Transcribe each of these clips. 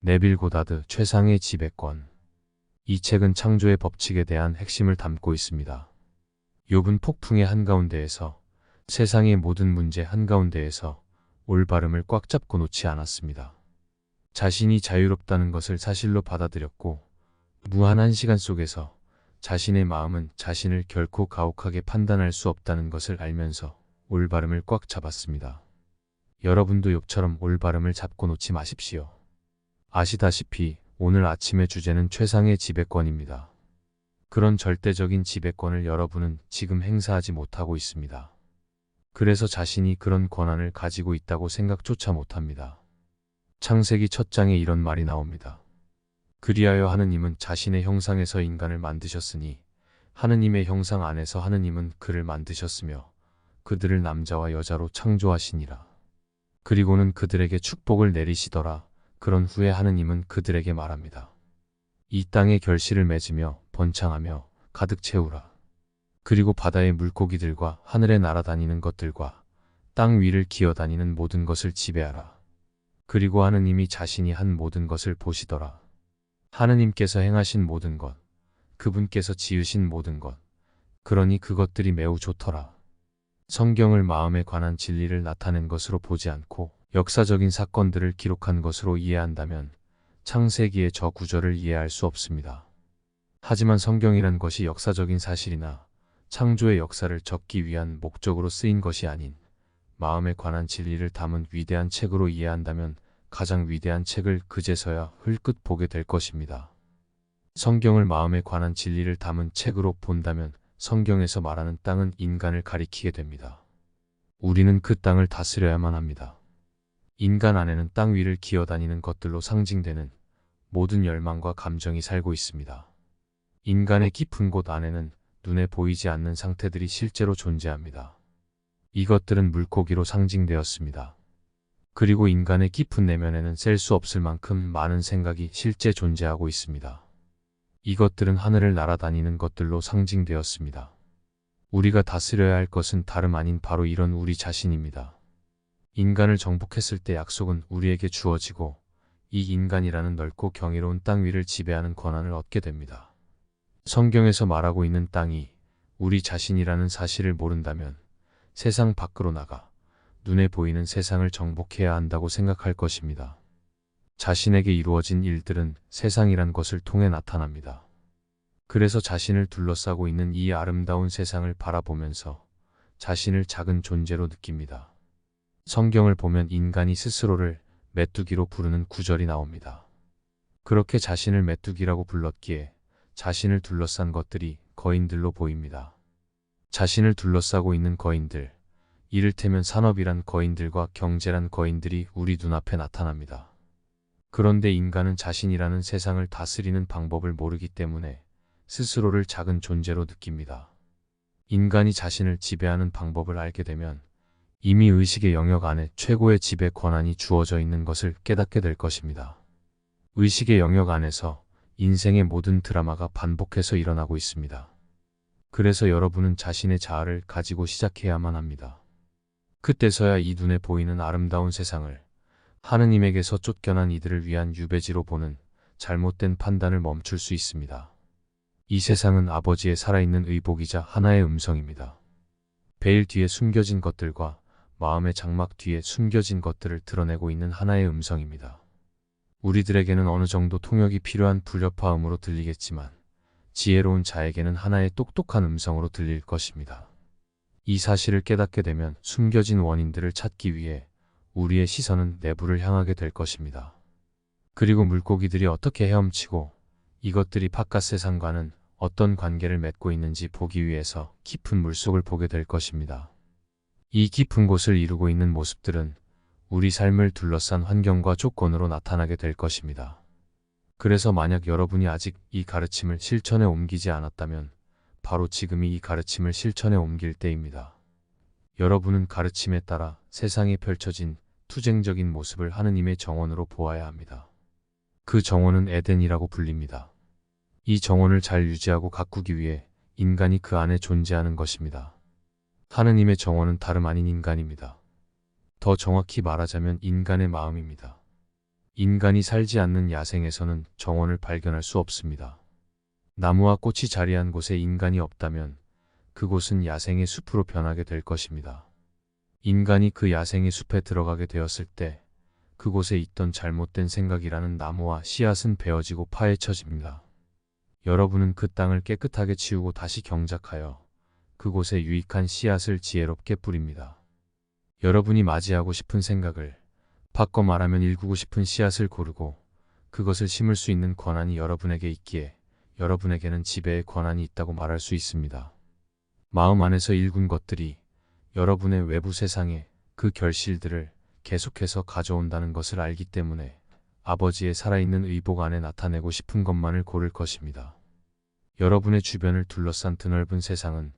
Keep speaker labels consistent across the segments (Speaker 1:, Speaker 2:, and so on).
Speaker 1: 네빌 고다드 최상의 지배권. 이 책은 창조의 법칙에 대한 핵심을 담고 있습니다. 욥은 폭풍의 한가운데에서, 세상의 모든 문제 한가운데에서 올바름을 꽉 잡고 놓지 않았습니다. 자신이 자유롭다는 것을 사실로 받아들였고, 무한한 시간 속에서 자신의 마음은 자신을 결코 가혹하게 판단할 수 없다는 것을 알면서 올바름을 꽉 잡았습니다. 여러분도 욥처럼 올바름을 잡고 놓지 마십시오. 아시다시피 오늘 아침의 주제는 최상의 지배권입니다. 그런 절대적인 지배권을 여러분은 지금 행사하지 못하고 있습니다. 그래서 자신이 그런 권한을 가지고 있다고 생각조차 못합니다. 창세기 첫 장에 이런 말이 나옵니다. 그리하여 하느님은 자신의 형상에서 인간을 만드셨으니 하느님의 형상 안에서 하느님은 그를 만드셨으며 그들을 남자와 여자로 창조하시니라. 그리고는 그들에게 축복을 내리시더라. 그런 후에 하느님은 그들에게 말합니다. 이 땅에 결실을 맺으며 번창하며 가득 채우라. 그리고 바다의 물고기들과 하늘에 날아다니는 것들과 땅 위를 기어다니는 모든 것을 지배하라. 그리고 하느님이 자신이 한 모든 것을 보시더라. 하느님께서 행하신 모든 것, 그분께서 지으신 모든 것, 그러니 그것들이 매우 좋더라. 성경을 마음에 관한 진리를 나타낸 것으로 보지 않고 역사적인 사건들을 기록한 것으로 이해한다면 창세기의 저 구절을 이해할 수 없습니다. 하지만 성경이란 것이 역사적인 사실이나 창조의 역사를 적기 위한 목적으로 쓰인 것이 아닌 마음에 관한 진리를 담은 위대한 책으로 이해한다면 가장 위대한 책을 그제서야 흘끗 보게 될 것입니다. 성경을 마음에 관한 진리를 담은 책으로 본다면 성경에서 말하는 땅은 인간을 가리키게 됩니다. 우리는 그 땅을 다스려야만 합니다. 인간 안에는 땅 위를 기어다니는 것들로 상징되는 모든 열망과 감정이 살고 있습니다. 인간의 깊은 곳 안에는 눈에 보이지 않는 상태들이 실제로 존재합니다. 이것들은 물고기로 상징되었습니다. 그리고 인간의 깊은 내면에는 셀 수 없을 만큼 많은 생각이 실제 존재하고 있습니다. 이것들은 하늘을 날아다니는 것들로 상징되었습니다. 우리가 다스려야 할 것은 다름 아닌 바로 이런 우리 자신입니다. 인간을 정복했을 때 약속은 우리에게 주어지고 이 인간이라는 넓고 경이로운 땅 위를 지배하는 권한을 얻게 됩니다. 성경에서 말하고 있는 땅이 우리 자신이라는 사실을 모른다면 세상 밖으로 나가 눈에 보이는 세상을 정복해야 한다고 생각할 것입니다. 자신에게 이루어진 일들은 세상이란 것을 통해 나타납니다. 그래서 자신을 둘러싸고 있는 이 아름다운 세상을 바라보면서 자신을 작은 존재로 느낍니다. 성경을 보면 인간이 스스로를 메뚜기로 부르는 구절이 나옵니다. 그렇게 자신을 메뚜기라고 불렀기에 자신을 둘러싼 것들이 거인들로 보입니다. 자신을 둘러싸고 있는 거인들, 이를테면 산업이란 거인들과 경제란 거인들이 우리 눈앞에 나타납니다. 그런데 인간은 자신이라는 세상을 다스리는 방법을 모르기 때문에 스스로를 작은 존재로 느낍니다. 인간이 자신을 지배하는 방법을 알게 되면 이미 의식의 영역 안에 최고의 지배 권한이 주어져 있는 것을 깨닫게 될 것입니다. 의식의 영역 안에서 인생의 모든 드라마가 반복해서 일어나고 있습니다. 그래서 여러분은 자신의 자아를 가지고 시작해야만 합니다. 그때서야 이 눈에 보이는 아름다운 세상을 하느님에게서 쫓겨난 이들을 위한 유배지로 보는 잘못된 판단을 멈출 수 있습니다. 이 세상은 아버지의 살아있는 의복이자 하나의 음성입니다. 베일 뒤에 숨겨진 것들과 마음의 장막 뒤에 숨겨진 것들을 드러내고 있는 하나의 음성입니다. 우리들에게는 어느 정도 통역이 필요한 불협화음으로 들리겠지만 지혜로운 자에게는 하나의 똑똑한 음성으로 들릴 것입니다. 이 사실을 깨닫게 되면 숨겨진 원인들을 찾기 위해 우리의 시선은 내부를 향하게 될 것입니다. 그리고 물고기들이 어떻게 헤엄치고 이것들이 바깥 세상과는 어떤 관계를 맺고 있는지 보기 위해서 깊은 물속을 보게 될 것입니다. 이 깊은 곳을 이루고 있는 모습들은 우리 삶을 둘러싼 환경과 조건으로 나타나게 될 것입니다. 그래서 만약 여러분이 아직 이 가르침을 실천에 옮기지 않았다면 바로 지금이 이 가르침을 실천에 옮길 때입니다. 여러분은 가르침에 따라 세상에 펼쳐진 투쟁적인 모습을 하느님의 정원으로 보아야 합니다. 그 정원은 에덴이라고 불립니다. 이 정원을 잘 유지하고 가꾸기 위해 인간이 그 안에 존재하는 것입니다. 하느님의 정원은 다름 아닌 인간입니다. 더 정확히 말하자면 인간의 마음입니다. 인간이 살지 않는 야생에서는 정원을 발견할 수 없습니다. 나무와 꽃이 자리한 곳에 인간이 없다면 그곳은 야생의 숲으로 변하게 될 것입니다. 인간이 그 야생의 숲에 들어가게 되었을 때 그곳에 있던 잘못된 생각이라는 나무와 씨앗은 베어지고 파헤쳐집니다. 여러분은 그 땅을 깨끗하게 치우고 다시 경작하여 그곳에 유익한 씨앗을 지혜롭게 뿌립니다. 여러분이 맞이하고 싶은 생각을, 바꿔 말하면 일구고 싶은 씨앗을 고르고 그것을 심을 수 있는 권한이 여러분에게 있기에 여러분에게는 지배의 권한이 있다고 말할 수 있습니다. 마음 안에서 일군 것들이 여러분의 외부 세상에 그 결실들을 계속해서 가져온다는 것을 알기 때문에 아버지의 살아있는 의복 안에 나타내고 싶은 것만을 고를 것입니다. 여러분의 주변을 둘러싼 드넓은 세상은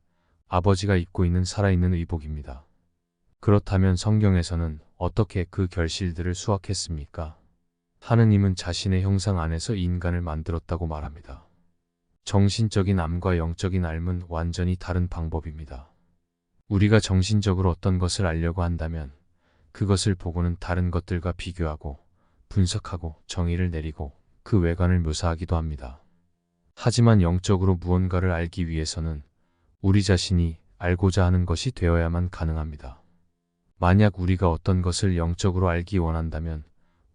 Speaker 1: 아버지가 입고 있는 살아있는 의복입니다. 그렇다면 성경에서는 어떻게 그 결실들을 수확했습니까? 하느님은 자신의 형상 안에서 인간을 만들었다고 말합니다. 정신적인 암과 영적인 암은 완전히 다른 방법입니다. 우리가 정신적으로 어떤 것을 알려고 한다면 그것을 보고는 다른 것들과 비교하고 분석하고 정의를 내리고 그 외관을 묘사하기도 합니다. 하지만 영적으로 무언가를 알기 위해서는 우리 자신이 알고자 하는 것이 되어야만 가능합니다. 만약 우리가 어떤 것을 영적으로 알기 원한다면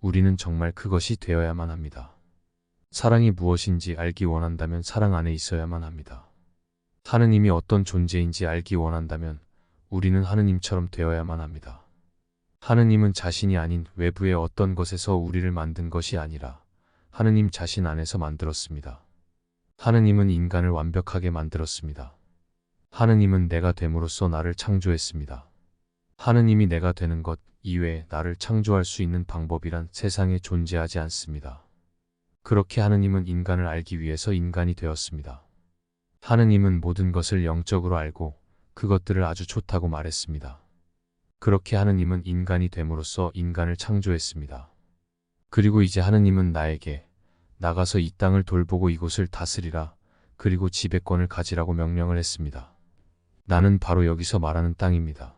Speaker 1: 우리는 정말 그것이 되어야만 합니다. 사랑이 무엇인지 알기 원한다면 사랑 안에 있어야만 합니다. 하느님이 어떤 존재인지 알기 원한다면 우리는 하느님처럼 되어야만 합니다. 하느님은 자신이 아닌 외부의 어떤 것에서 우리를 만든 것이 아니라 하느님 자신 안에서 만들었습니다. 하느님은 인간을 완벽하게 만들었습니다. 하느님은 내가 됨으로써 나를 창조했습니다. 하느님이 내가 되는 것 이외에 나를 창조할 수 있는 방법이란 세상에 존재하지 않습니다. 그렇게 하느님은 인간을 알기 위해서 인간이 되었습니다. 하느님은 모든 것을 영적으로 알고 그것들을 아주 좋다고 말했습니다. 그렇게 하느님은 인간이 됨으로써 인간을 창조했습니다. 그리고 이제 하느님은 나에게 나가서 이 땅을 돌보고 이곳을 다스리라, 그리고 지배권을 가지라고 명령을 했습니다. 나는 바로 여기서 말하는 땅입니다.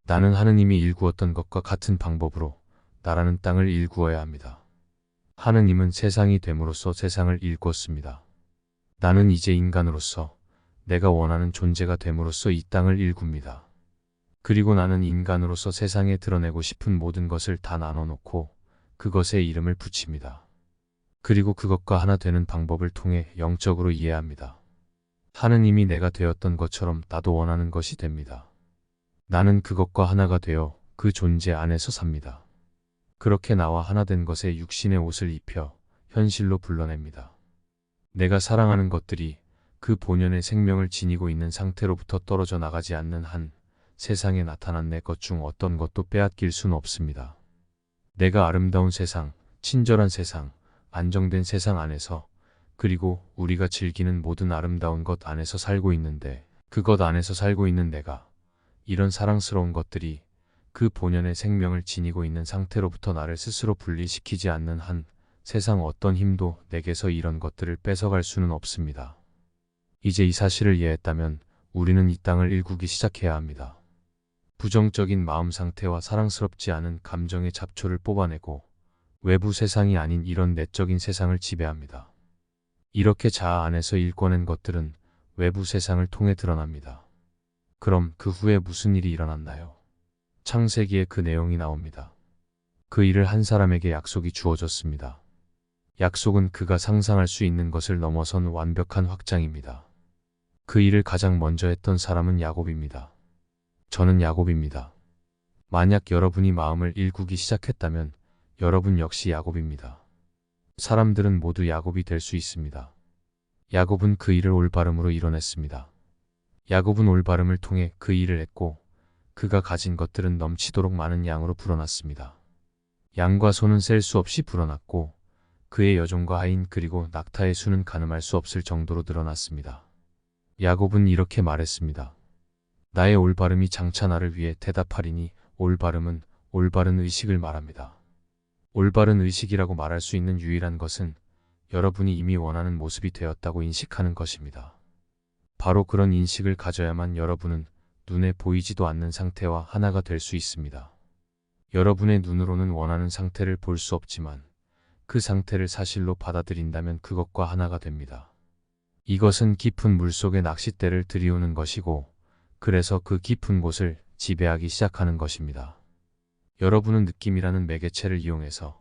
Speaker 1: 나는 하느님이 일구었던 것과 같은 방법으로 나라는 땅을 일구어야 합니다. 하느님은 세상이 됨으로써 세상을 일구었습니다. 나는 이제 인간으로서 내가 원하는 존재가 됨으로써 이 땅을 일굽니다. 그리고 나는 인간으로서 세상에 드러내고 싶은 모든 것을 다 나눠놓고 그것에 이름을 붙입니다. 그리고 그것과 하나 되는 방법을 통해 영적으로 이해합니다. 하느님이 내가 되었던 것처럼 나도 원하는 것이 됩니다. 나는 그것과 하나가 되어 그 존재 안에서 삽니다. 그렇게 나와 하나 된 것에 육신의 옷을 입혀 현실로 불러냅니다. 내가 사랑하는 것들이 그 본연의 생명을 지니고 있는 상태로부터 떨어져 나가지 않는 한 세상에 나타난 내 것 중 어떤 것도 빼앗길 수는 없습니다. 내가 아름다운 세상, 친절한 세상, 안정된 세상 안에서, 그리고 우리가 즐기는 모든 아름다운 것 안에서 살고 있는데 그것 안에서 살고 있는 내가 이런 사랑스러운 것들이 그 본연의 생명을 지니고 있는 상태로부터 나를 스스로 분리시키지 않는 한 세상 어떤 힘도 내게서 이런 것들을 뺏어갈 수는 없습니다. 이제 이 사실을 이해했다면 우리는 이 땅을 일구기 시작해야 합니다. 부정적인 마음 상태와 사랑스럽지 않은 감정의 잡초를 뽑아내고 외부 세상이 아닌 이런 내적인 세상을 지배합니다. 이렇게 자아 안에서 일궈낸 것들은 외부 세상을 통해 드러납니다. 그럼 그 후에 무슨 일이 일어났나요? 창세기에 그 내용이 나옵니다. 그 일을 한 사람에게 약속이 주어졌습니다. 약속은 그가 상상할 수 있는 것을 넘어선 완벽한 확장입니다. 그 일을 가장 먼저 했던 사람은 야곱입니다. 저는 야곱입니다. 만약 여러분이 마음을 일구기 시작했다면 여러분 역시 야곱입니다. 사람들은 모두 야곱이 될 수 있습니다. 야곱은 그 일을 올바름으로 이뤄냈습니다. 야곱은 올바름을 통해 그 일을 했고 그가 가진 것들은 넘치도록 많은 양으로 불어났습니다. 양과 소는 셀 수 없이 불어났고 그의 여종과 하인 그리고 낙타의 수는 가늠할 수 없을 정도로 늘어났습니다. 야곱은 이렇게 말했습니다. 나의 올바름이 장차 나를 위해 대답하리니 올바름은 올바른 의식을 말합니다. 올바른 의식이라고 말할 수 있는 유일한 것은 여러분이 이미 원하는 모습이 되었다고 인식하는 것입니다. 바로 그런 인식을 가져야만 여러분은 눈에 보이지도 않는 상태와 하나가 될 수 있습니다. 여러분의 눈으로는 원하는 상태를 볼 수 없지만 그 상태를 사실로 받아들인다면 그것과 하나가 됩니다. 이것은 깊은 물속의 낚싯대를 들이우는 것이고, 그래서 그 깊은 곳을 지배하기 시작하는 것입니다. 여러분은 느낌이라는 매개체를 이용해서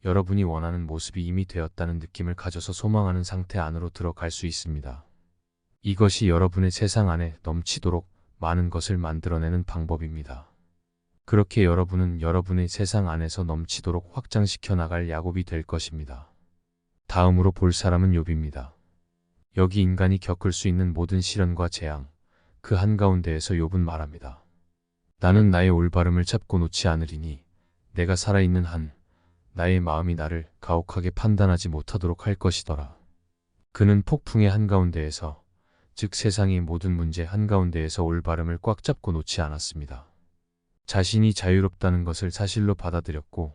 Speaker 1: 여러분이 원하는 모습이 이미 되었다는 느낌을 가져서 소망하는 상태 안으로 들어갈 수 있습니다. 이것이 여러분의 세상 안에 넘치도록 많은 것을 만들어내는 방법입니다. 그렇게 여러분은 여러분의 세상 안에서 넘치도록 확장시켜 나갈 야곱이 될 것입니다. 다음으로 볼 사람은 욥입니다. 여기 인간이 겪을 수 있는 모든 시련과 재앙, 그 한가운데에서 욥은 말합니다. 나는 나의 올바름을 잡고 놓지 않으리니 내가 살아있는 한 나의 마음이 나를 가혹하게 판단하지 못하도록 할 것이더라. 그는 폭풍의 한가운데에서, 즉 세상의 모든 문제 한가운데에서 올바름을 꽉 잡고 놓지 않았습니다. 자신이 자유롭다는 것을 사실로 받아들였고,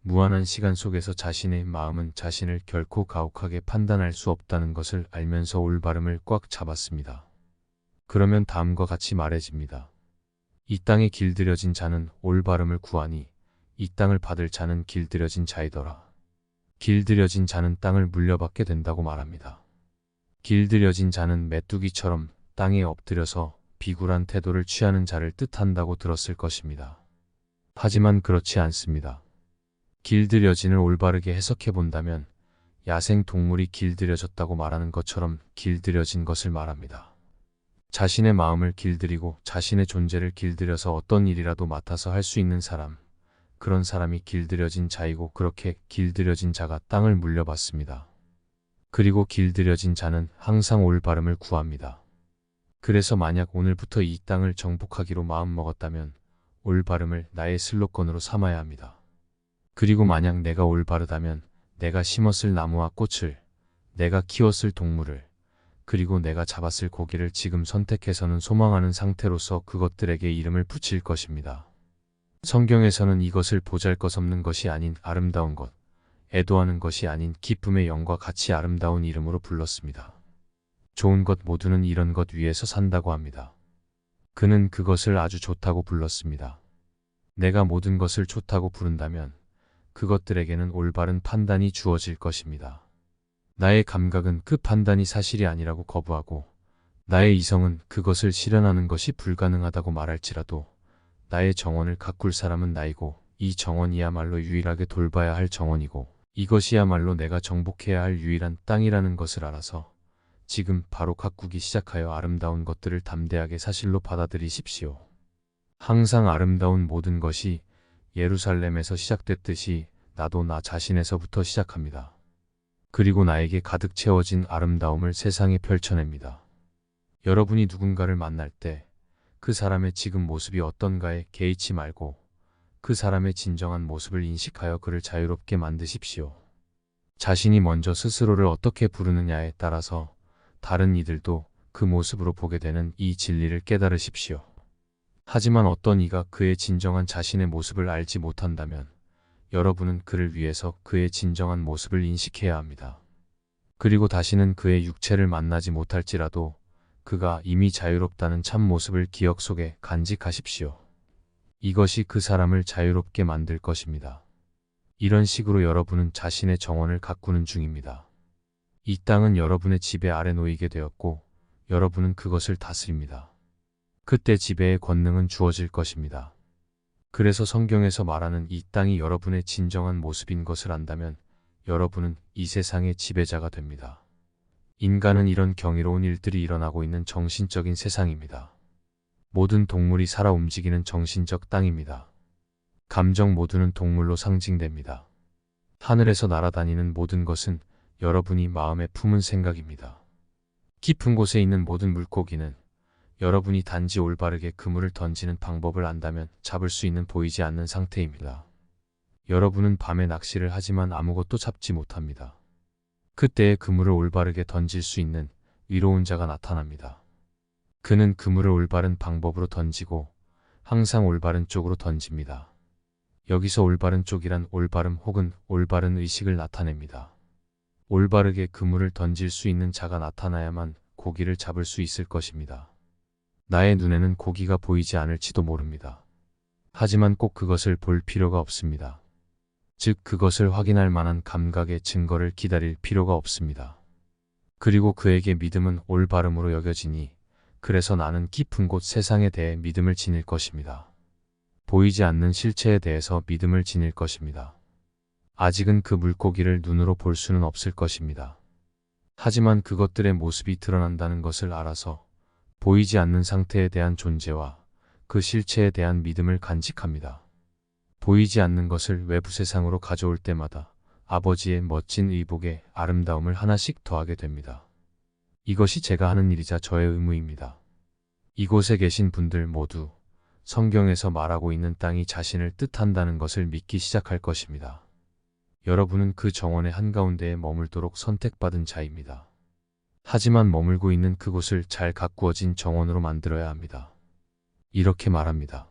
Speaker 1: 무한한 시간 속에서 자신의 마음은 자신을 결코 가혹하게 판단할 수 없다는 것을 알면서 올바름을 꽉 잡았습니다. 그러면 다음과 같이 말해집니다. 이 땅에 길들여진 자는 올바름을 구하니 이 땅을 받을 자는 길들여진 자이더라. 길들여진 자는 땅을 물려받게 된다고 말합니다. 길들여진 자는 메뚜기처럼 땅에 엎드려서 비굴한 태도를 취하는 자를 뜻한다고 들었을 것입니다. 하지만 그렇지 않습니다. 길들여진을 올바르게 해석해 본다면 야생 동물이 길들여졌다고 말하는 것처럼 길들여진 것을 말합니다. 자신의 마음을 길들이고 자신의 존재를 길들여서 어떤 일이라도 맡아서 할 수 있는 사람, 그런 사람이 길들여진 자이고, 그렇게 길들여진 자가 땅을 물려받습니다. 그리고 길들여진 자는 항상 올바름을 구합니다. 그래서 만약 오늘부터 이 땅을 정복하기로 마음먹었다면 올바름을 나의 슬로건으로 삼아야 합니다. 그리고 만약 내가 올바르다면 내가 심었을 나무와 꽃을, 내가 키웠을 동물을, 그리고 내가 잡았을 고기를 지금 선택해서는 소망하는 상태로서 그것들에게 이름을 붙일 것입니다. 성경에서는 이것을 보잘것없는 것이 아닌 아름다운 것, 애도하는 것이 아닌 기쁨의 영과 같이 아름다운 이름으로 불렀습니다. 좋은 것 모두는 이런 것 위에서 산다고 합니다. 그는 그것을 아주 좋다고 불렀습니다. 내가 모든 것을 좋다고 부른다면 그것들에게는 올바른 판단이 주어질 것입니다. 나의 감각은 그 판단이 사실이 아니라고 거부하고, 나의 이성은 그것을 실현하는 것이 불가능하다고 말할지라도 나의 정원을 가꿀 사람은 나이고, 이 정원이야말로 유일하게 돌봐야 할 정원이고, 이것이야말로 내가 정복해야 할 유일한 땅이라는 것을 알아서 지금 바로 가꾸기 시작하여 아름다운 것들을 담대하게 사실로 받아들이십시오. 항상 아름다운 모든 것이 예루살렘에서 시작됐듯이 나도 나 자신에서부터 시작합니다. 그리고 나에게 가득 채워진 아름다움을 세상에 펼쳐냅니다. 여러분이 누군가를 만날 때 그 사람의 지금 모습이 어떤가에 개의치 말고 그 사람의 진정한 모습을 인식하여 그를 자유롭게 만드십시오. 자신이 먼저 스스로를 어떻게 부르느냐에 따라서 다른 이들도 그 모습으로 보게 되는 이 진리를 깨달으십시오. 하지만 어떤 이가 그의 진정한 자신의 모습을 알지 못한다면 여러분은 그를 위해서 그의 진정한 모습을 인식해야 합니다. 그리고 다시는 그의 육체를 만나지 못할지라도 그가 이미 자유롭다는 참 모습을 기억 속에 간직하십시오. 이것이 그 사람을 자유롭게 만들 것입니다. 이런 식으로 여러분은 자신의 정원을 가꾸는 중입니다. 이 땅은 여러분의 지배 아래 놓이게 되었고 여러분은 그것을 다스립니다. 그때 지배의 권능은 주어질 것입니다. 그래서 성경에서 말하는 이 땅이 여러분의 진정한 모습인 것을 안다면 여러분은 이 세상의 지배자가 됩니다. 인간은 이런 경이로운 일들이 일어나고 있는 정신적인 세상입니다. 모든 동물이 살아 움직이는 정신적 땅입니다. 감정 모두는 동물로 상징됩니다. 하늘에서 날아다니는 모든 것은 여러분이 마음에 품은 생각입니다. 깊은 곳에 있는 모든 물고기는 여러분이 단지 올바르게 그물을 던지는 방법을 안다면 잡을 수 있는 보이지 않는 상태입니다. 여러분은 밤에 낚시를 하지만 아무것도 잡지 못합니다. 그때에 그물을 올바르게 던질 수 있는 위로운 자가 나타납니다. 그는 그물을 올바른 방법으로 던지고 항상 올바른 쪽으로 던집니다. 여기서 올바른 쪽이란 올바름 혹은 올바른 의식을 나타냅니다. 올바르게 그물을 던질 수 있는 자가 나타나야만 고기를 잡을 수 있을 것입니다. 나의 눈에는 고기가 보이지 않을지도 모릅니다. 하지만 꼭 그것을 볼 필요가 없습니다. 즉 그것을 확인할 만한 감각의 증거를 기다릴 필요가 없습니다. 그리고 그에게 믿음은 올바름으로 여겨지니 그래서 나는 깊은 곳 세상에 대해 믿음을 지닐 것입니다. 보이지 않는 실체에 대해서 믿음을 지닐 것입니다. 아직은 그 물고기를 눈으로 볼 수는 없을 것입니다. 하지만 그것들의 모습이 드러난다는 것을 알아서 보이지 않는 상태에 대한 존재와 그 실체에 대한 믿음을 간직합니다. 보이지 않는 것을 외부 세상으로 가져올 때마다 아버지의 멋진 의복에 아름다움을 하나씩 더하게 됩니다. 이것이 제가 하는 일이자 저의 의무입니다. 이곳에 계신 분들 모두 성경에서 말하고 있는 땅이 자신을 뜻한다는 것을 믿기 시작할 것입니다. 여러분은 그 정원의 한가운데에 머물도록 선택받은 자입니다. 하지만 머물고 있는 그곳을 잘 가꾸어진 정원으로 만들어야 합니다. 이렇게 말합니다.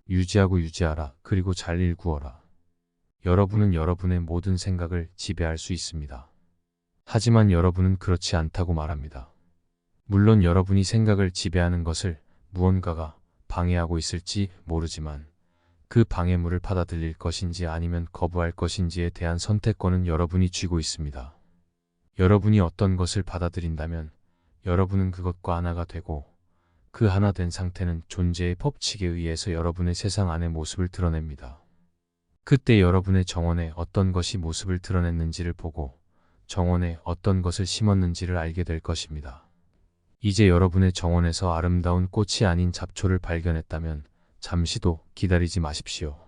Speaker 1: 유지하고 유지하라. 그리고 잘 일구어라. 여러분은 여러분의 모든 생각을 지배할 수 있습니다. 하지만 여러분은 그렇지 않다고 말합니다. 물론 여러분이 생각을 지배하는 것을 무언가가 방해하고 있을지 모르지만 그 방해물을 받아들일 것인지 아니면 거부할 것인지에 대한 선택권은 여러분이 쥐고 있습니다. 여러분이 어떤 것을 받아들인다면 여러분은 그것과 하나가 되고 그 하나 된 상태는 존재의 법칙에 의해서 여러분의 세상 안의 모습을 드러냅니다. 그때 여러분의 정원에 어떤 것이 모습을 드러냈는지를 보고 정원에 어떤 것을 심었는지를 알게 될 것입니다. 이제 여러분의 정원에서 아름다운 꽃이 아닌 잡초를 발견했다면 잠시도 기다리지 마십시오.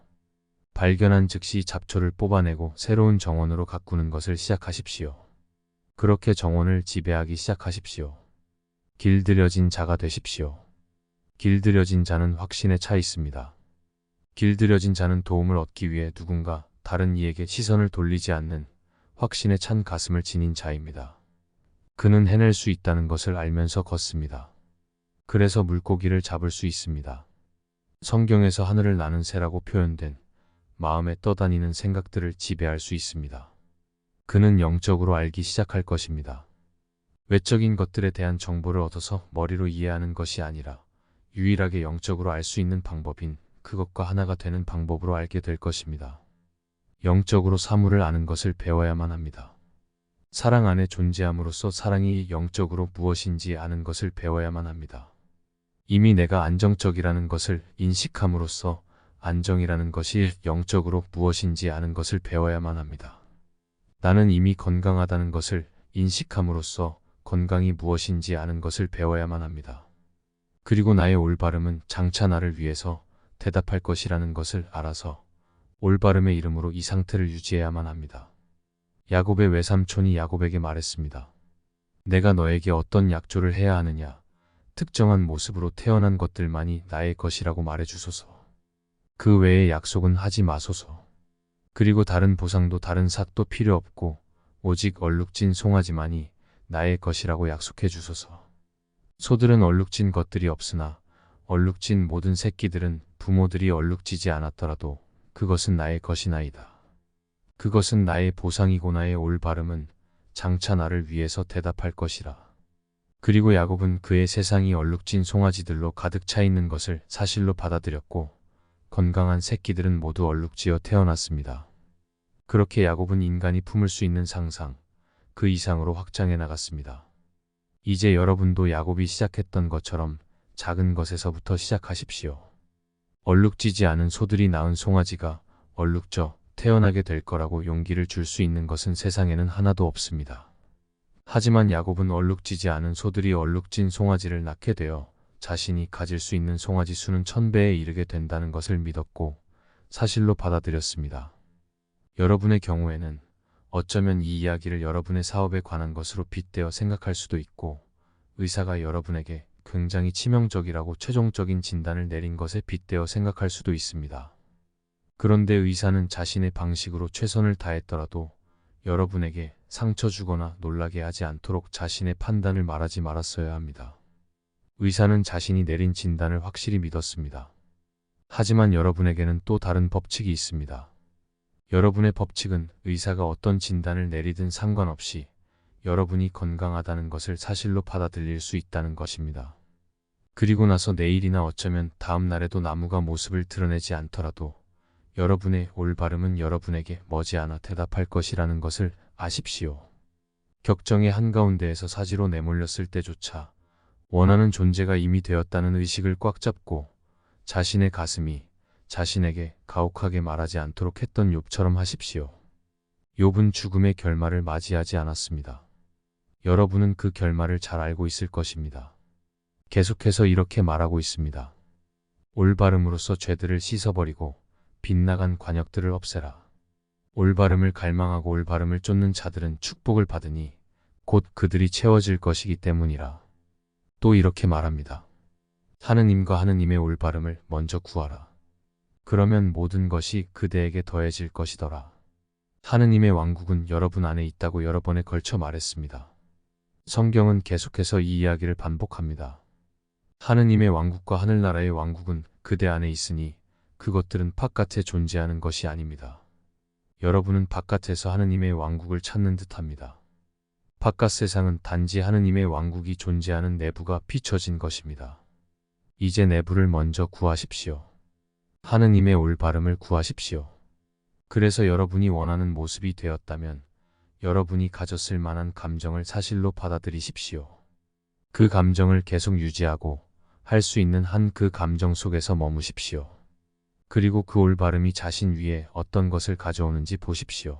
Speaker 1: 발견한 즉시 잡초를 뽑아내고 새로운 정원으로 가꾸는 것을 시작하십시오. 그렇게 정원을 지배하기 시작하십시오. 길들여진 자가 되십시오. 길들여진 자는 확신에 차 있습니다. 길들여진 자는 도움을 얻기 위해 누군가 다른 이에게 시선을 돌리지 않는 확신에 찬 가슴을 지닌 자입니다. 그는 해낼 수 있다는 것을 알면서 걷습니다. 그래서 물고기를 잡을 수 있습니다. 성경에서 하늘을 나는 새라고 표현된 마음에 떠다니는 생각들을 지배할 수 있습니다. 그는 영적으로 알기 시작할 것입니다. 외적인 것들에 대한 정보를 얻어서 머리로 이해하는 것이 아니라 유일하게 영적으로 알 수 있는 방법인 그것과 하나가 되는 방법으로 알게 될 것입니다. 영적으로 사물을 아는 것을 배워야만 합니다. 사랑 안에 존재함으로써 사랑이 영적으로 무엇인지 아는 것을 배워야만 합니다. 이미 내가 안정적이라는 것을 인식함으로써 안정이라는 것이 영적으로 무엇인지 아는 것을 배워야만 합니다. 나는 이미 건강하다는 것을 인식함으로써 건강이 무엇인지 아는 것을 배워야만 합니다. 그리고 나의 올바름은 장차 나를 위해서 대답할 것이라는 것을 알아서 올바름의 이름으로 이 상태를 유지해야만 합니다. 야곱의 외삼촌이 야곱에게 말했습니다. 내가 너에게 어떤 약조를 해야 하느냐? 특정한 모습으로 태어난 것들만이 나의 것이라고 말해주소서. 그 외의 약속은 하지 마소서. 그리고 다른 보상도 다른 삭도 필요 없고 오직 얼룩진 송아지만이 나의 것이라고 약속해 주소서. 소들은 얼룩진 것들이 없으나 얼룩진 모든 새끼들은 부모들이 얼룩지지 않았더라도 그것은 나의 것이나이다. 그것은 나의 보상이고 나의 올바름은 장차 나를 위해서 대답할 것이라. 그리고 야곱은 그의 세상이 얼룩진 송아지들로 가득 차 있는 것을 사실로 받아들였고 건강한 새끼들은 모두 얼룩지어 태어났습니다. 그렇게 야곱은 인간이 품을 수 있는 상상, 그 이상으로 확장해 나갔습니다. 이제 여러분도 야곱이 시작했던 것처럼 작은 것에서부터 시작하십시오. 얼룩지지 않은 소들이 낳은 송아지가 얼룩져 태어나게 될 거라고 용기를 줄 수 있는 것은 세상에는 하나도 없습니다. 하지만 야곱은 얼룩지지 않은 소들이 얼룩진 송아지를 낳게 되어 자신이 가질 수 있는 송아지 수는 1000배에 이르게 된다는 것을 믿었고 사실로 받아들였습니다. 여러분의 경우에는 어쩌면 이 이야기를 여러분의 사업에 관한 것으로 빗대어 생각할 수도 있고 의사가 여러분에게 굉장히 치명적이라고 최종적인 진단을 내린 것에 빗대어 생각할 수도 있습니다. 그런데 의사는 자신의 방식으로 최선을 다했더라도 여러분에게 상처 주거나 놀라게 하지 않도록 자신의 판단을 말하지 말았어야 합니다. 의사는 자신이 내린 진단을 확실히 믿었습니다. 하지만 여러분에게는 또 다른 법칙이 있습니다. 여러분의 법칙은 의사가 어떤 진단을 내리든 상관없이 여러분이 건강하다는 것을 사실로 받아들일 수 있다는 것입니다. 그리고 나서 내일이나 어쩌면 다음 날에도 나무가 모습을 드러내지 않더라도 여러분의 올바름은 여러분에게 머지않아 대답할 것이라는 것을 아십시오. 격정의 한가운데에서 사지로 내몰렸을 때조차 원하는 존재가 이미 되었다는 의식을 꽉 잡고 자신의 가슴이 자신에게 가혹하게 말하지 않도록 했던 욥처럼 하십시오. 욥은 죽음의 결말을 맞이하지 않았습니다. 여러분은 그 결말을 잘 알고 있을 것입니다. 계속해서 이렇게 말하고 있습니다. 올바름으로써 죄들을 씻어버리고 빗나간 관역들을 없애라. 올바름을 갈망하고 올바름을 쫓는 자들은 축복을 받으니 곧 그들이 채워질 것이기 때문이라. 또 이렇게 말합니다. 하느님과 하느님의 올바름을 먼저 구하라. 그러면 모든 것이 그대에게 더해질 것이더라. 하느님의 왕국은 여러분 안에 있다고 여러 번에 걸쳐 말했습니다. 성경은 계속해서 이 이야기를 반복합니다. 하느님의 왕국과 하늘나라의 왕국은 그대 안에 있으니 그것들은 바깥에 존재하는 것이 아닙니다. 여러분은 바깥에서 하느님의 왕국을 찾는 듯합니다. 바깥 세상은 단지 하느님의 왕국이 존재하는 내부가 비춰진 것입니다. 이제 내부를 먼저 구하십시오. 하느님의 올바름을 구하십시오. 그래서 여러분이 원하는 모습이 되었다면 여러분이 가졌을 만한 감정을 사실로 받아들이십시오. 그 감정을 계속 유지하고 할 수 있는 한 그 감정 속에서 머무십시오. 그리고 그 올바름이 자신 위에 어떤 것을 가져오는지 보십시오.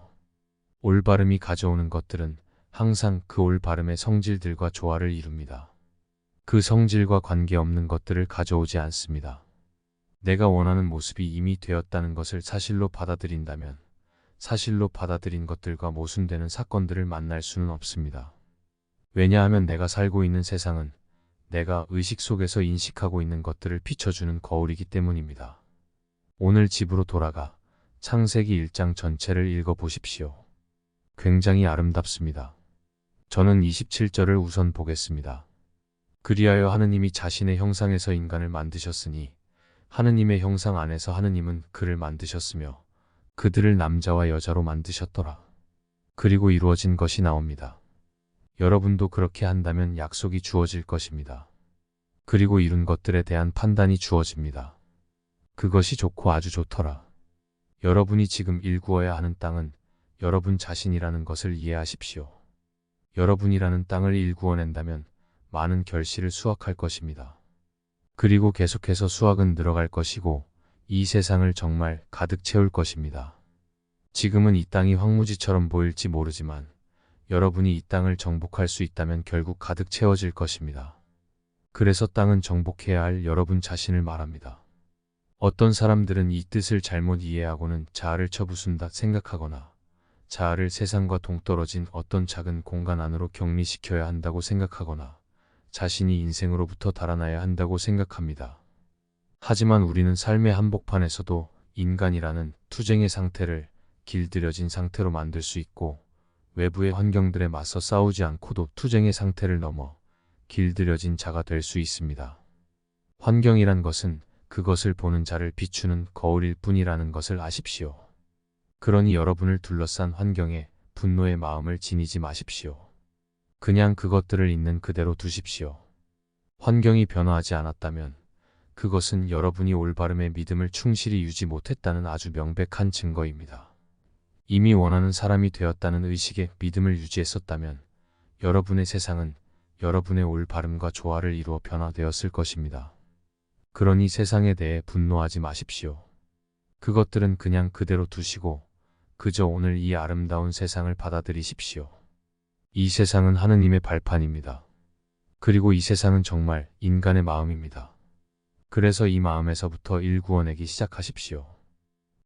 Speaker 1: 올바름이 가져오는 것들은 항상 그 올바름의 성질들과 조화를 이룹니다. 그 성질과 관계없는 것들을 가져오지 않습니다. 내가 원하는 모습이 이미 되었다는 것을 사실로 받아들인다면 사실로 받아들인 것들과 모순되는 사건들을 만날 수는 없습니다. 왜냐하면 내가 살고 있는 세상은 내가 의식 속에서 인식하고 있는 것들을 비춰주는 거울이기 때문입니다. 오늘 집으로 돌아가 창세기 1장 전체를 읽어보십시오. 굉장히 아름답습니다. 저는 27절을 우선 보겠습니다. 그리하여 하느님이 자신의 형상에서 인간을 만드셨으니 하느님의 형상 안에서 하느님은 그를 만드셨으며 그들을 남자와 여자로 만드셨더라. 그리고 이루어진 것이 나옵니다. 여러분도 그렇게 한다면 약속이 주어질 것입니다. 그리고 이룬 것들에 대한 판단이 주어집니다. 그것이 좋고 아주 좋더라. 여러분이 지금 일구어야 하는 땅은 여러분 자신이라는 것을 이해하십시오. 여러분이라는 땅을 일구어낸다면 많은 결실을 수확할 것입니다. 그리고 계속해서 수확은 늘어갈 것이고 이 세상을 정말 가득 채울 것입니다. 지금은 이 땅이 황무지처럼 보일지 모르지만 여러분이 이 땅을 정복할 수 있다면 결국 가득 채워질 것입니다. 그래서 땅은 정복해야 할 여러분 자신을 말합니다. 어떤 사람들은 이 뜻을 잘못 이해하고는 자아를 쳐부순다 생각하거나 자아를 세상과 동떨어진 어떤 작은 공간 안으로 격리시켜야 한다고 생각하거나 자신이 인생으로부터 달아나야 한다고 생각합니다. 하지만 우리는 삶의 한복판에서도 인간이라는 투쟁의 상태를 길들여진 상태로 만들 수 있고 외부의 환경들에 맞서 싸우지 않고도 투쟁의 상태를 넘어 길들여진 자가 될 수 있습니다. 환경이란 것은 그것을 보는 자를 비추는 거울일 뿐이라는 것을 아십시오. 그러니 여러분을 둘러싼 환경에 분노의 마음을 지니지 마십시오. 그냥 그것들을 있는 그대로 두십시오. 환경이 변화하지 않았다면 그것은 여러분이 올바름의 믿음을 충실히 유지 못했다는 아주 명백한 증거입니다. 이미 원하는 사람이 되었다는 의식에 믿음을 유지했었다면 여러분의 세상은 여러분의 올바름과 조화를 이루어 변화되었을 것입니다. 그러니 세상에 대해 분노하지 마십시오. 그것들은 그냥 그대로 두시고 그저 오늘 이 아름다운 세상을 받아들이십시오. 이 세상은 하느님의 발판입니다. 그리고 이 세상은 정말 인간의 마음입니다. 그래서 이 마음에서부터 일구어내기 시작하십시오.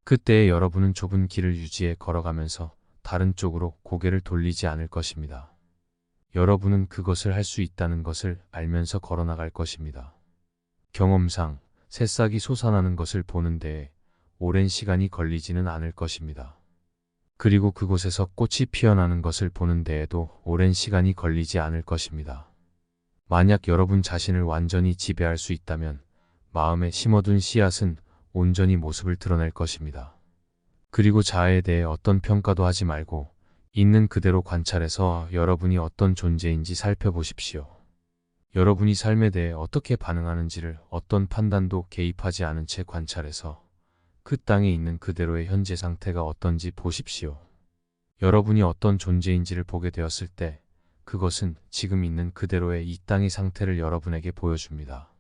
Speaker 1: 그때에 여러분은 좁은 길을 유지해 걸어가면서 다른 쪽으로 고개를 돌리지 않을 것입니다. 여러분은 그것을 할 수 있다는 것을 알면서 걸어나갈 것입니다. 경험상 새싹이 솟아나는 것을 보는 데에 오랜 시간이 걸리지는 않을 것입니다. 그리고 그곳에서 꽃이 피어나는 것을 보는 데에도 오랜 시간이 걸리지 않을 것입니다. 만약 여러분 자신을 완전히 지배할 수 있다면 마음에 심어둔 씨앗은 온전히 모습을 드러낼 것입니다. 그리고 자아에 대해 어떤 평가도 하지 말고 있는 그대로 관찰해서 여러분이 어떤 존재인지 살펴보십시오. 여러분이 삶에 대해 어떻게 반응하는지를 어떤 판단도 개입하지 않은 채 관찰해서 그 땅에 있는 그대로의 현재 상태가 어떤지 보십시오. 여러분이 어떤 존재인지를 보게 되었을 때 그것은 지금 있는 그대로의 이 땅의 상태를 여러분에게 보여줍니다.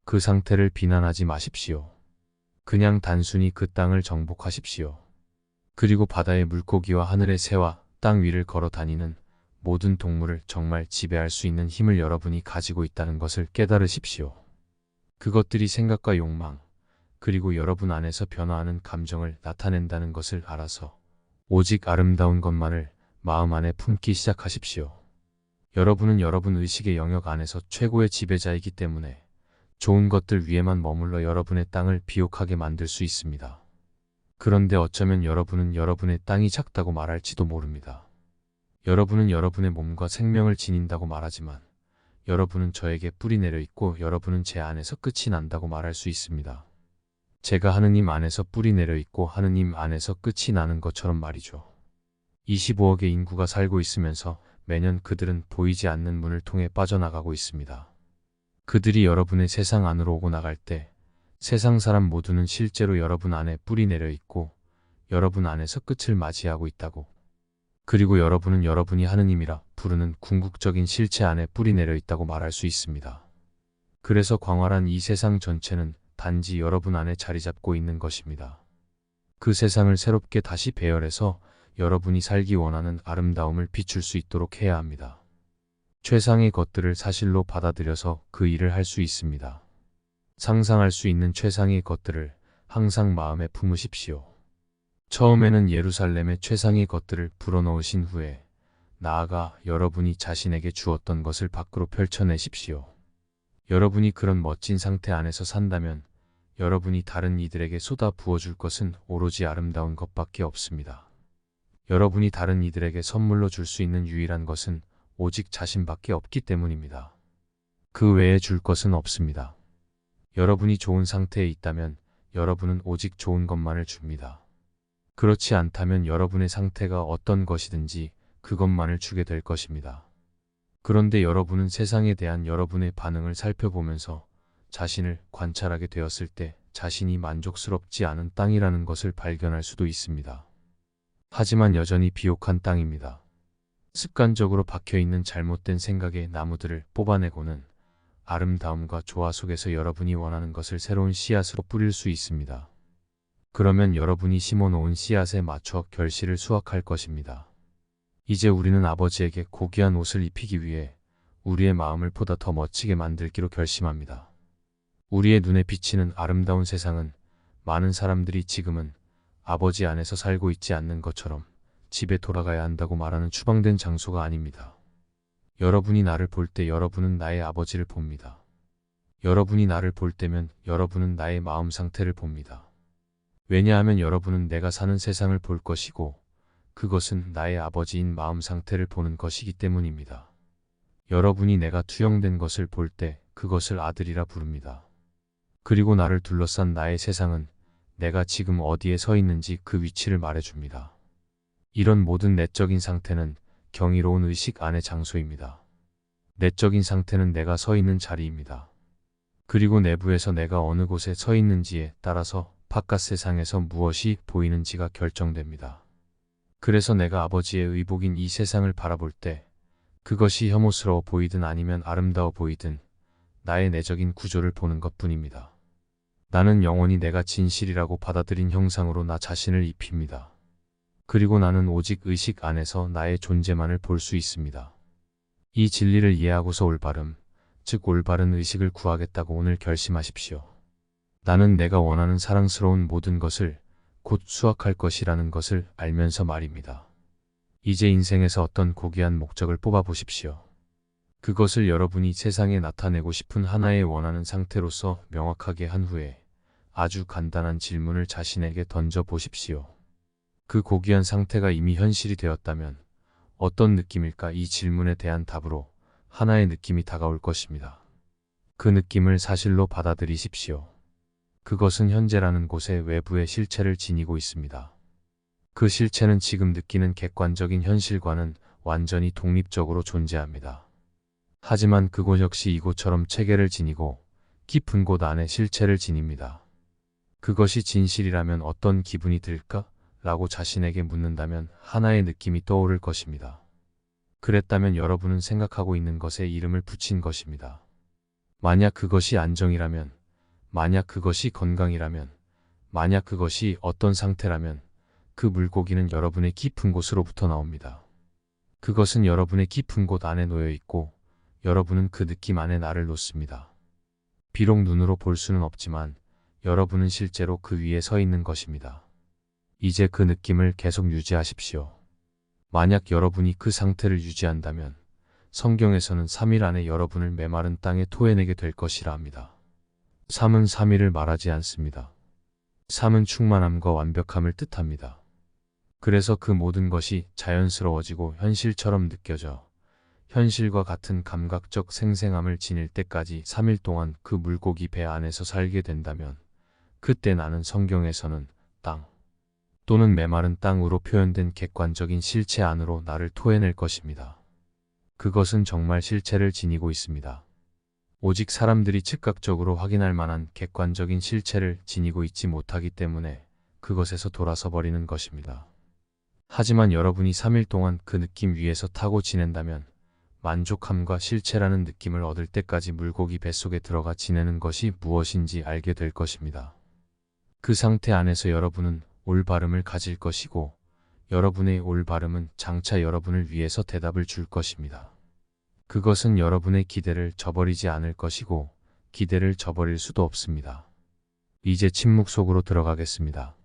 Speaker 1: 그 상태를 비난하지 마십시오. 그냥 단순히 그 땅을 정복하십시오. 그리고 바다의 물고기와 하늘의 새와 땅 위를 걸어 다니는 모든 동물을 정말 지배할 수 있는 힘을 여러분이 가지고 있다는 것을 깨달으십시오. 그것들이 생각과 욕망, 그리고 여러분 안에서 변화하는 감정을 나타낸다는 것을 알아서 오직 아름다운 것만을 마음 안에 품기 시작하십시오. 여러분은 여러분 의식의 영역 안에서 최고의 지배자이기 때문에 좋은 것들 위에만 머물러 여러분의 땅을 비옥하게 만들 수 있습니다. 그런데 어쩌면 여러분은 여러분의 땅이 작다고 말할지도 모릅니다. 여러분은 여러분의 몸과 생명을 지닌다고 말하지만 여러분은 저에게 뿔이 내려 있고 여러분은 제 안에서 끝이 난다고 말할 수 있습니다. 제가 하느님 안에서 뿔이 내려 있고 하느님 안에서 끝이 나는 것처럼 말이죠. 25억의 인구가 살고 있으면서 매년 그들은 보이지 않는 문을 통해 빠져나가고 있습니다. 그들이 여러분의 세상 안으로 오고 나갈 때 세상 사람 모두는 실제로 여러분 안에 뿔이 내려 있고 여러분 안에서 끝을 맞이하고 있다고. 그리고 여러분은 여러분이 하느님이라 부르는 궁극적인 실체 안에 뿔이 내려 있다고 말할 수 있습니다. 그래서 광활한 이 세상 전체는 단지 여러분 안에 자리 잡고 있는 것입니다. 그 세상을 새롭게 다시 배열해서 여러분이 살기 원하는 아름다움을 비출 수 있도록 해야 합니다. 최상의 것들을 사실로 받아들여서 그 일을 할 수 있습니다. 상상할 수 있는 최상의 것들을 항상 마음에 품으십시오. 처음에는 예루살렘의 최상의 것들을 불어넣으신 후에 나아가 여러분이 자신에게 주었던 것을 밖으로 펼쳐내십시오. 여러분이 그런 멋진 상태 안에서 산다면 여러분이 다른 이들에게 쏟아 부어줄 것은 오로지 아름다운 것밖에 없습니다. 여러분이 다른 이들에게 선물로 줄 수 있는 유일한 것은 오직 자신밖에 없기 때문입니다. 그 외에 줄 것은 없습니다. 여러분이 좋은 상태에 있다면 여러분은 오직 좋은 것만을 줍니다. 그렇지 않다면 여러분의 상태가 어떤 것이든지 그것만을 주게 될 것입니다. 그런데 여러분은 세상에 대한 여러분의 반응을 살펴보면서 자신을 관찰하게 되었을 때 자신이 만족스럽지 않은 땅이라는 것을 발견할 수도 있습니다. 하지만 여전히 비옥한 땅입니다. 습관적으로 박혀있는 잘못된 생각의 나무들을 뽑아내고는 아름다움과 조화 속에서 여러분이 원하는 것을 새로운 씨앗으로 뿌릴 수 있습니다. 그러면 여러분이 심어놓은 씨앗에 맞춰 결실을 수확할 것입니다. 이제 우리는 아버지에게 고귀한 옷을 입히기 위해 우리의 마음을 보다 더 멋지게 만들기로 결심합니다. 우리의 눈에 비치는 아름다운 세상은 많은 사람들이 지금은 아버지 안에서 살고 있지 않는 것처럼 집에 돌아가야 한다고 말하는 추방된 장소가 아닙니다. 여러분이 나를 볼 때 여러분은 나의 아버지를 봅니다. 여러분이 나를 볼 때면 여러분은 나의 마음 상태를 봅니다. 왜냐하면 여러분은 내가 사는 세상을 볼 것이고 그것은 나의 아버지인 마음 상태를 보는 것이기 때문입니다. 여러분이 내가 투영된 것을 볼 때 그것을 아들이라 부릅니다. 그리고 나를 둘러싼 나의 세상은 내가 지금 어디에 서 있는지 그 위치를 말해줍니다. 이런 모든 내적인 상태는 경이로운 의식 안의 장소입니다. 내적인 상태는 내가 서 있는 자리입니다. 그리고 내부에서 내가 어느 곳에 서 있는지에 따라서 바깥 세상에서 무엇이 보이는지가 결정됩니다. 그래서 내가 아버지의 의복인 이 세상을 바라볼 때 그것이 혐오스러워 보이든 아니면 아름다워 보이든 나의 내적인 구조를 보는 것뿐입니다. 나는 영원히 내가 진실이라고 받아들인 형상으로 나 자신을 입힙니다. 그리고 나는 오직 의식 안에서 나의 존재만을 볼 수 있습니다. 이 진리를 이해하고서 올바름, 즉 올바른 의식을 구하겠다고 오늘 결심하십시오. 나는 내가 원하는 사랑스러운 모든 것을 곧 수확할 것이라는 것을 알면서 말입니다. 이제 인생에서 어떤 고귀한 목적을 뽑아보십시오. 그것을 여러분이 세상에 나타내고 싶은 하나의 원하는 상태로서 명확하게 한 후에 아주 간단한 질문을 자신에게 던져보십시오. 그 고귀한 상태가 이미 현실이 되었다면 어떤 느낌일까? 이 질문에 대한 답으로 하나의 느낌이 다가올 것입니다. 그 느낌을 사실로 받아들이십시오. 그것은 현재라는 곳의 외부의 실체를 지니고 있습니다. 그 실체는 지금 느끼는 객관적인 현실과는 완전히 독립적으로 존재합니다. 하지만 그곳 역시 이곳처럼 체계를 지니고 깊은 곳 안에 실체를 지닙니다. 그것이 진실이라면 어떤 기분이 들까? 라고 자신에게 묻는다면 하나의 느낌이 떠오를 것입니다. 그랬다면 여러분은 생각하고 있는 것에 이름을 붙인 것입니다. 만약 그것이 안정이라면, 만약 그것이 건강이라면, 만약 그것이 어떤 상태라면 그 물고기는 여러분의 깊은 곳으로부터 나옵니다. 그것은 여러분의 깊은 곳 안에 놓여 있고 여러분은 그 느낌 안에 나를 놓습니다. 비록 눈으로 볼 수는 없지만 여러분은 실제로 그 위에 서 있는 것입니다. 이제 그 느낌을 계속 유지하십시오. 만약 여러분이 그 상태를 유지한다면 성경에서는 3일 안에 여러분을 메마른 땅에 토해내게 될 것이라 합니다. 3은 3일을 말하지 않습니다. 3은 충만함과 완벽함을 뜻합니다. 그래서 그 모든 것이 자연스러워지고 현실처럼 느껴져 현실과 같은 감각적 생생함을 지닐 때까지 3일 동안 그 물고기 배 안에서 살게 된다면 그때 나는 성경에서는 땅 또는 메마른 땅으로 표현된 객관적인 실체 안으로 나를 토해낼 것입니다. 그것은 정말 실체를 지니고 있습니다. 오직 사람들이 즉각적으로 확인할 만한 객관적인 실체를 지니고 있지 못하기 때문에 그것에서 돌아서 버리는 것입니다. 하지만 여러분이 3일 동안 그 느낌 위에서 타고 지낸다면 만족함과 실체라는 느낌을 얻을 때까지 물고기 뱃속에 들어가 지내는 것이 무엇인지 알게 될 것입니다. 그 상태 안에서 여러분은 올바름을 가질 것이고 여러분의 올바름은 장차 여러분을 위해서 대답을 줄 것입니다. 그것은 여러분의 기대를 저버리지 않을 것이고 기대를 저버릴 수도 없습니다. 이제 침묵 속으로 들어가겠습니다.